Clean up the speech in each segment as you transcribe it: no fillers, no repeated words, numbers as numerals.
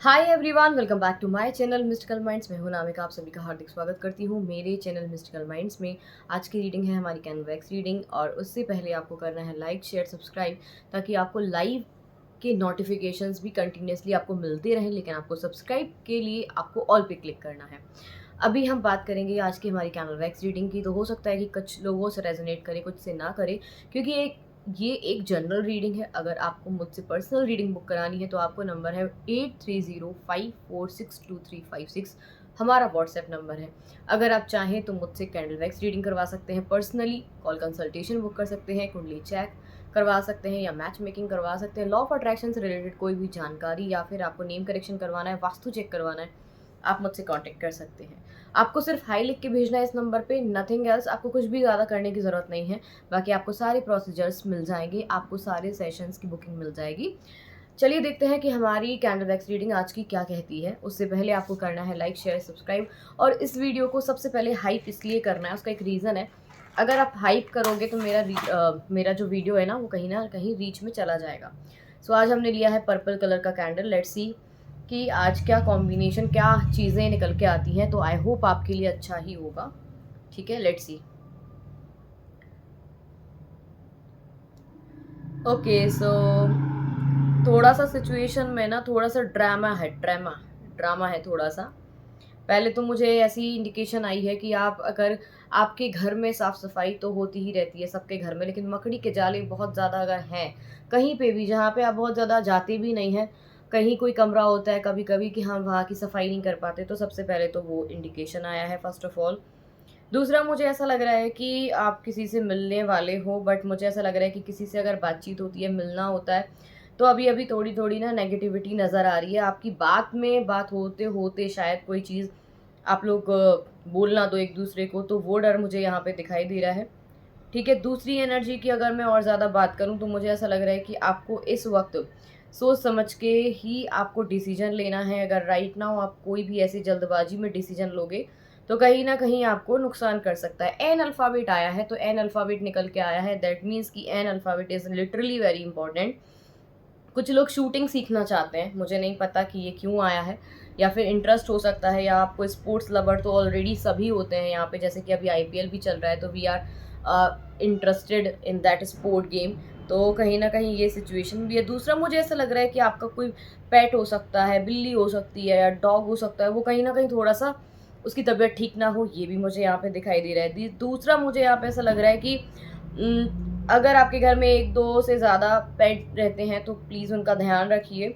Hi everyone, welcome back to my channel mystical minds. मैं हूं नामिका, आप सभी का हार्दिक स्वागत करती हूं मेरे चैनल मिस्टिकल माइंड्स में। आज की रीडिंग है हमारी कैनवैक्स रीडिंग, और उससे पहले आपको करना है लाइक शेयर सब्सक्राइब, ताकि आपको लाइव के नोटिफिकेशंस भी कंटिन्यूसली आपको मिलते रहें। लेकिन आपको सब्सक्राइब के लिए आपको ऑल पे क्लिक करना है। अभी हम बात करेंगे आज की हमारी कैनवैक्स रीडिंग की। तो हो सकता है कि कुछ लोगों से रेजोनेट करे, कुछ से ना करे, क्योंकि ये एक जनरल रीडिंग है। अगर आपको मुझसे पर्सनल रीडिंग बुक करानी है तो आपको नंबर है 8305462356, हमारा व्हाट्सएप नंबर है। अगर आप चाहें तो मुझसे कैंडल वैक्स रीडिंग करवा सकते हैं, पर्सनली कॉल कंसल्टेशन बुक कर सकते हैं, कुंडली चेक करवा सकते हैं या मैच मेकिंग करवा सकते हैं, लॉ ऑफ अट्रैक्शन से रिलेटेड कोई भी जानकारी, या फिर आपको नेम करेक्शन करवाना है, वास्तु चेक करवाना है, आप मुझसे कांटेक्ट कर सकते हैं। आपको सिर्फ हाई लिख के भेजना है इस नंबर पे, नथिंग एल्स। आपको कुछ भी ज़्यादा करने की ज़रूरत नहीं है। बाकी आपको सारे प्रोसीजर्स मिल जाएंगे, आपको सारे सेशंस की बुकिंग मिल जाएगी। चलिए देखते हैं कि हमारी कैंडल वैक्स रीडिंग आज की क्या कहती है। उससे पहले आपको करना है लाइक शेयर सब्सक्राइब, और इस वीडियो को सबसे पहले हाइप इसलिए करना है, उसका एक रीज़न है। अगर आप हाइप करोगे तो मेरा जो वीडियो है ना वो ना कहीं रीच में चला जाएगा। सो आज हमने लिया है पर्पल कलर का कैंडल। लेट्स सी कि आज क्या कॉम्बिनेशन, क्या चीज़ें निकल के आती हैं। तो आई होप आपके लिए अच्छा ही होगा। ठीक है, लेट्स सी। ओके, सो थोड़ा सा सिचुएशन में ना थोड़ा सा ड्रामा है थोड़ा सा। पहले तो मुझे ऐसी इंडिकेशन आई है कि आप अगर आपके घर में साफ सफाई तो होती ही रहती है सबके घर में, लेकिन मकड़ी के जाले बहुत ज़्यादा अगर हैं कहीं पे भी जहाँ पे आप बहुत ज़्यादा जाते भी नहीं हैं, कहीं कोई कमरा होता है कभी कभी कि हम वहाँ की सफाई नहीं कर पाते, तो सबसे पहले तो वो इंडिकेशन आया है फर्स्ट ऑफ ऑल। दूसरा, मुझे ऐसा लग रहा है कि आप किसी से मिलने वाले हो, बट मुझे ऐसा लग रहा है कि किसी से अगर बातचीत होती है, मिलना होता है, तो अभी अभी थोड़ी थोड़ी ना नेगेटिविटी नज़र आ रही है आपकी बात में। बात होते होते शायद कोई चीज़ आप लोग बोलना दो एक दूसरे को, तो वो डर मुझे यहाँ पे दिखाई दे रहा है। ठीक है, दूसरी एनर्जी की अगर मैं और ज़्यादा बात करूँ तो मुझे ऐसा लग रहा है कि आपको इस वक्त सोच समझ के ही आपको डिसीजन लेना है। अगर राइट नाउ आप कोई भी ऐसी जल्दबाजी में डिसीजन लोगे तो कहीं ना कहीं आपको नुकसान कर सकता है। एन अल्फ़ाबेट आया है, तो एन अल्फ़ाबेट निकल के आया है, दैट मीन्स कि N alphabet is literally very important. कुछ लोग शूटिंग सीखना चाहते हैं, मुझे नहीं पता कि ये क्यों आया है, या फिर इंटरेस्ट हो सकता है, या आपको स्पोर्ट्स लवर तो ऑलरेडी सभी होते हैं यहाँ पे, जैसे कि अभी आईपीएल भी चल रहा है, तो we are interested in that sport game. तो कहीं ना कहीं ये सिचुएशन भी है। दूसरा, मुझे ऐसा लग रहा है कि आपका कोई पेट हो सकता है, बिल्ली हो सकती है या डॉग हो सकता है, वो कहीं ना कहीं थोड़ा सा उसकी तबीयत ठीक ना हो, ये भी मुझे यहाँ पे दिखाई दे रहा है। दूसरा, मुझे यहाँ पे ऐसा लग रहा है कि अगर आपके घर में एक दो से ज़्यादा पेट रहते हैं तो प्लीज़ उनका ध्यान रखिए।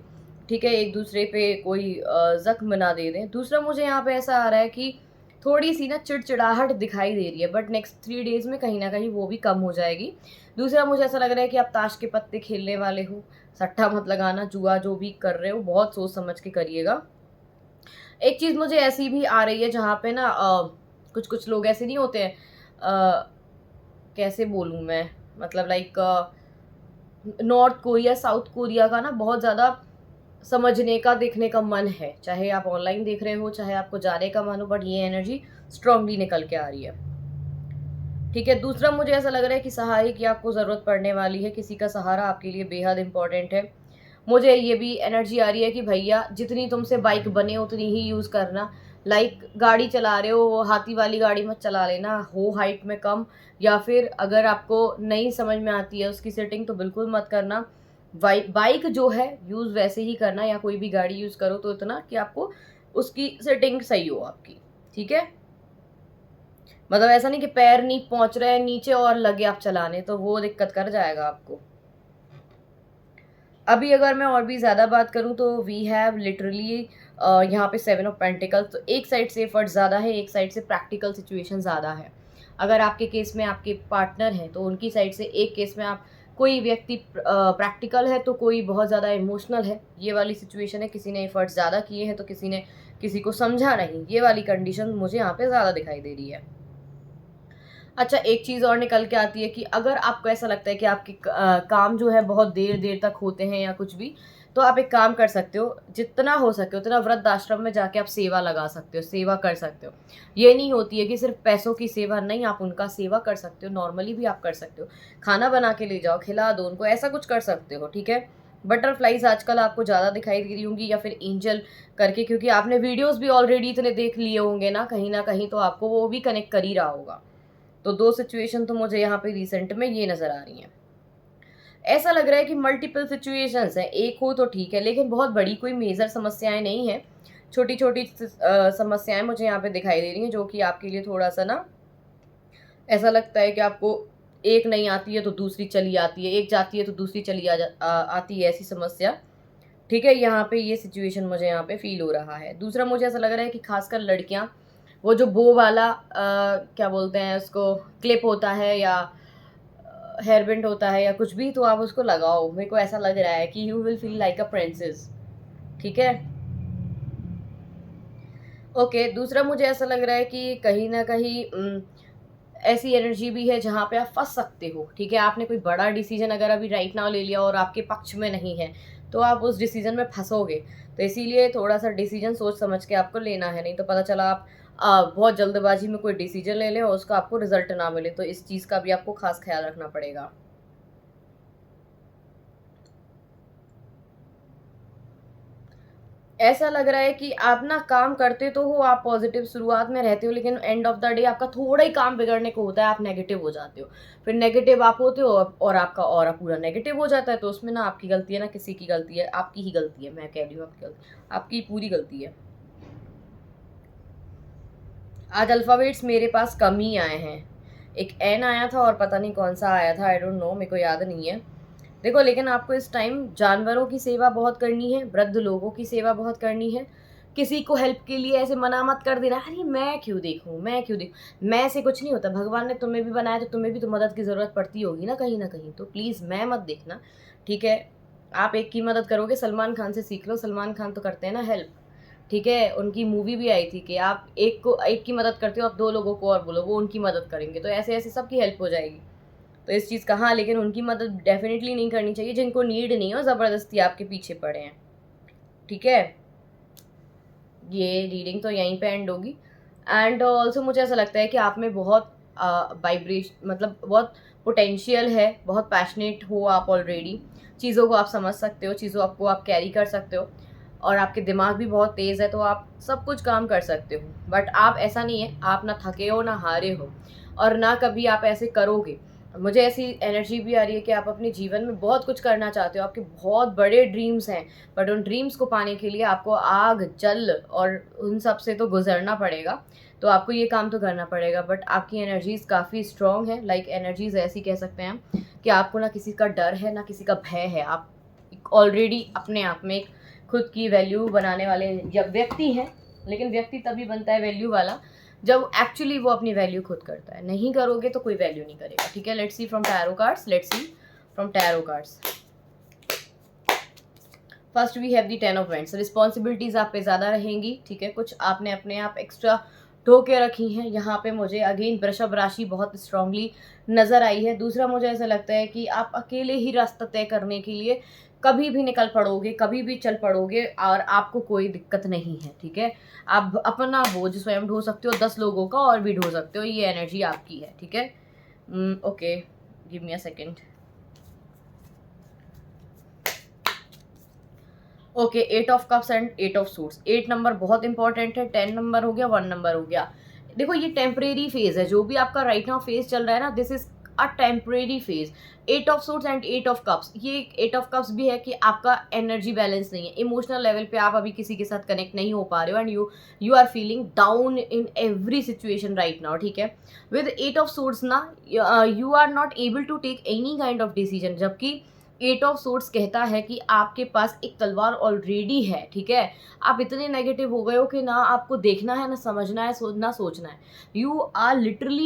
ठीक है, एक दूसरे पे कोई ज़ख्म ना दे दें। दूसरा, मुझे यहाँ पे ऐसा आ रहा है कि थोड़ी सी ना चिड़चिड़ाहट दिखाई दे रही है, बट नेक्स्ट 3 डेज़ में कहीं ना कहीं वो भी कम हो जाएगी। दूसरा, मुझे ऐसा लग रहा है कि आप ताश के पत्ते खेलने वाले हो, सट्टा मत लगाना, जुआ जो भी कर रहे हो बहुत सोच समझ के करिएगा। एक चीज़ मुझे ऐसी भी आ रही है जहाँ पे ना कुछ कुछ लोग ऐसे नहीं होते हैं, कैसे बोलूँ मैं, मतलब like north Korea south Korea का ना बहुत ज़्यादा समझने का देखने का मन है। चाहे आप ऑनलाइन देख रहे हो, चाहे आपको जाने का मन हो, बट ये एनर्जी स्ट्रांगली निकल के आ रही है। ठीक है, दूसरा, मुझे ऐसा लग रहा है कि सहारे की आपको ज़रूरत पड़ने वाली है। किसी का सहारा आपके लिए बेहद इंपॉर्टेंट है। मुझे ये भी एनर्जी आ रही है कि भैया जितनी तुमसे बाइक बने उतनी ही यूज़ करना। लाइक गाड़ी चला रहे हो, वो हाथी वाली गाड़ी मत चला लेना, हो हाइट में कम, या फिर अगर आपको नहीं समझ में आती है उसकी सेटिंग तो बिल्कुल मत करना। बाइक जो है यूज़ वैसे ही करना, या कोई भी गाड़ी यूज़ करो तो इतना कि आपको उसकी सेटिंग सही हो आपकी। ठीक है, मतलब ऐसा नहीं कि पैर नहीं पहुंच रहे हैं नीचे और लगे आप चलाने, तो वो दिक्कत कर जाएगा आपको। अभी अगर मैं और भी ज़्यादा बात करूँ तो वी हैव लिटरली यहाँ पे 7 ऑफ पेंटिकल्स। तो एक साइड से एफर्ट ज़्यादा है, एक साइड से प्रैक्टिकल सिचुएशन ज़्यादा है। अगर आपके केस में आपके पार्टनर हैं तो उनकी साइड से एक केस में आप कोई व्यक्ति प्रैक्टिकल है तो कोई बहुत ज़्यादा इमोशनल है, ये वाली सिचुएशन है। किसी ने एफर्ट ज़्यादा किए हैं तो किसी ने किसी को समझा नहीं, ये वाली कंडीशन मुझे यहाँ पे ज़्यादा दिखाई दे रही है। अच्छा, एक चीज़ और निकल के आती है कि अगर आपको ऐसा लगता है कि आपके काम जो है बहुत देर देर तक होते हैं या कुछ भी, तो आप एक काम कर सकते हो, जितना हो सके उतना वृद्धाश्रम में जाके आप सेवा लगा सकते हो, सेवा कर सकते हो। ये नहीं होती है कि सिर्फ पैसों की सेवा, नहीं, आप उनका सेवा कर सकते हो, नॉर्मली भी आप कर सकते हो। खाना बना के ले जाओ, खिला दो उनको, ऐसा कुछ कर सकते हो। ठीक है, बटरफ्लाइज आजकल आपको ज़्यादा दिखाई दे रही होंगी, या फिर एंजल करके, क्योंकि आपने वीडियोस भी ऑलरेडी इतने देख लिए होंगे ना कहीं तो आपको वो भी कनेक्ट कर ही रहा होगा। तो 2 सिचुएशन तो मुझे यहाँ पे रिसेंट में ये नज़र आ रही हैं। ऐसा लग रहा है कि मल्टीपल सिचुएशंस हैं, एक हो तो ठीक है, लेकिन बहुत बड़ी कोई मेजर समस्याएं नहीं है, छोटी-छोटी समस्याएं मुझे यहाँ पे दिखाई दे रही हैं, जो कि आपके लिए थोड़ा-सा ना ऐसा लगता है कि आपको एक नहीं आती है तो दूसरी चली आती है, एक जाती है तो दूसरी चली आती है, ऐसी समस्या। ठीक है, यहाँ पे ये सिचुएशन मुझे यहाँ पे फ़ील हो रहा है। दूसरा मुझे ऐसा लग रहा है कि ख़ासकर लड़कियाँ, वो जो बो वाला क्या बोलते हैं उसको, क्लिप होता है या हेयर बैंड होता है या कुछ भी, तो आप उसको लगाओ। मेरे को ऐसा लग रहा है कि you will feel like a princess. ठीक है? ओके, दूसरा मुझे ऐसा लग रहा है कि कहीं न कहीं ऐसी एनर्जी भी है जहाँ पे आप फँस सकते हो। ठीक है? आपने कोई बड़ा डिसीज़न अगर अभी राइट नाउ ले लिया और आपके पक्ष में नहीं है, तो आप उस डिसीज़न में फँसोगे। तो इसीलिए थोड़ा-सा डिसीज़न सोच समझ के आपको लेना है, नहीं तो पता चला आप बहुत जल्दबाज़ी में कोई डिसीज़न ले लें और उसका आपको रिज़ल्ट ना मिले, तो इस चीज़ का भी आपको ख़ास ख़्याल रखना पड़ेगा। ऐसा लग रहा है कि आप ना काम करते तो हो, आप पॉजिटिव शुरुआत में रहते हो, लेकिन एंड ऑफ द डे आपका थोड़ा ही काम बिगड़ने को होता है, आप नेगेटिव हो जाते हो। फिर नेगेटिव आप होते हो और आपका ऑरा पूरा नेगेटिव हो जाता है, तो उसमें ना आपकी गलती है ना किसी की गलती है, आपकी ही गलती है। मैं कह रही हूँ आपकी गलती, आपकी पूरी गलती है। आज अल्फ़ाबेट्स मेरे पास कम ही आए हैं। एक एन आया था और पता नहीं कौन-सा आया था, आई डोंट नो, मेरे को याद नहीं है। देखो, लेकिन आपको इस टाइम जानवरों की सेवा बहुत करनी है, वृद्ध लोगों की सेवा बहुत करनी है। किसी को हेल्प के लिए ऐसे मना मत कर देना, अरे मैं क्यों देखूँ, मैं क्यों देखूँ? मैं से कुछ नहीं होता, भगवान ने तुम्हें भी बनाया तो तुम्हें भी तो मदद की ज़रूरत पड़ती होगी ना कहीं न कहीं, तो प्लीज़ मैं मत देखना, ठीक है? आप एक की मदद करोगे, सलमान खान से सीख लो, सलमान खान तो करते हैं ना हेल्प, ठीक है? उनकी मूवी भी आई थी कि आप एक की मदद करते हो, आप 2 लोगों को और बोलो, वो उनकी मदद करेंगे, तो ऐसे-ऐसे सबकी हेल्प हो जाएगी। तो इस चीज़ का हाँ, लेकिन उनकी मदद डेफ़िनिटली नहीं करनी चाहिए जिनको नीड नहीं है और ज़बरदस्ती आपके पीछे पड़े हैं, ठीक है? ये रीडिंग तो यहीं पे एंड होगी। एंड ऑल्सो मुझे ऐसा लगता है कि आप में बहुत मतलब बहुत पोटेंशियल है, बहुत पैशनेट हो आप ऑलरेडी, चीज़ों को आप समझ सकते हो, चीज़ों को आप कैरी कर सकते हो और आपके दिमाग भी बहुत तेज़ है, तो आप सब कुछ काम कर सकते हो। बट आप ऐसा नहीं है, आप ना थके हो, ना हारे हो और ना कभी आप ऐसे करोगे। मुझे ऐसी एनर्जी भी आ रही है कि आप अपने जीवन में बहुत कुछ करना चाहते हो, आपके बहुत बड़े ड्रीम्स हैं, बट उन ड्रीम्स को पाने के लिए आपको आग, जल और उन सब से तो गुज़रना पड़ेगा। तो आपको ये काम तो करना पड़ेगा, बट आपकी एनर्जीज़ काफ़ी स्ट्रॉन्ग है, लाइक एनर्जीज़ ऐसी कह सकते हैं हम कि आपको ना किसी का डर है, ना किसी का भय है। आप ऑलरेडी अपने आप में एक खुद की वैल्यू बनाने वाले व्यक्ति हैं, लेकिन व्यक्ति तभी बनता है वैल्यू वाला जब एक्चुअली वो अपनी वैल्यू खुद करता है। नहीं करोगे तो कोई वैल्यू नहीं करेगा, ठीक है? Let's see from tarot cards, let's see from tarot cards. First we have the 10 of wands. Responsibilities आप पे ज़्यादा रहेंगी, ठीक है? कुछ आपने अपने आप एक्स्ट्रा ढो के रखी हैं। यहाँ पे मुझे अगेन वृषभ राशि बहुत स्ट्रांगली नज़र आई है। दूसरा मुझे ऐसा लगता है कि आप अकेले ही रास्ता तय करने के लिए कभी भी निकल पड़ोगे, कभी भी चल पड़ोगे और आपको कोई दिक्कत नहीं है, ठीक है? आप अपना बोझ स्वयं ढो सकते हो, 10 लोगों का और भी ढो सकते हो, ये एनर्जी आपकी है, ठीक है? Okay, give me a second. Okay, 8 of cups and 8 of suits. 8 number बहुत इंपॉर्टेंट है, 10 नंबर हो गया, 1 नंबर हो गया। देखो, ये टेम्परेरी फेज है, जो भी आपका राइट नाउ फेज चल रहा है ना, this is a temporary phase. 8 of suits and 8 of cups, ये 8 ऑफ कप्स भी है कि आपका एनर्जी बैलेंस नहीं है, इमोशनल लेवल पे आप अभी किसी के साथ कनेक्ट नहीं हो पा रहे हो and you are feeling down in every situation right now, ठीक है? विद 8 ऑफ सूट्स ना, you are not able to take any kind of decision, जबकि 8 ऑफ सोर्ड्स कहता है कि आपके पास एक तलवार ऑलरेडी है, ठीक है? आप इतने नेगेटिव हो गए हो कि ना आपको देखना है, ना समझना है, ना सोचना है। You are literally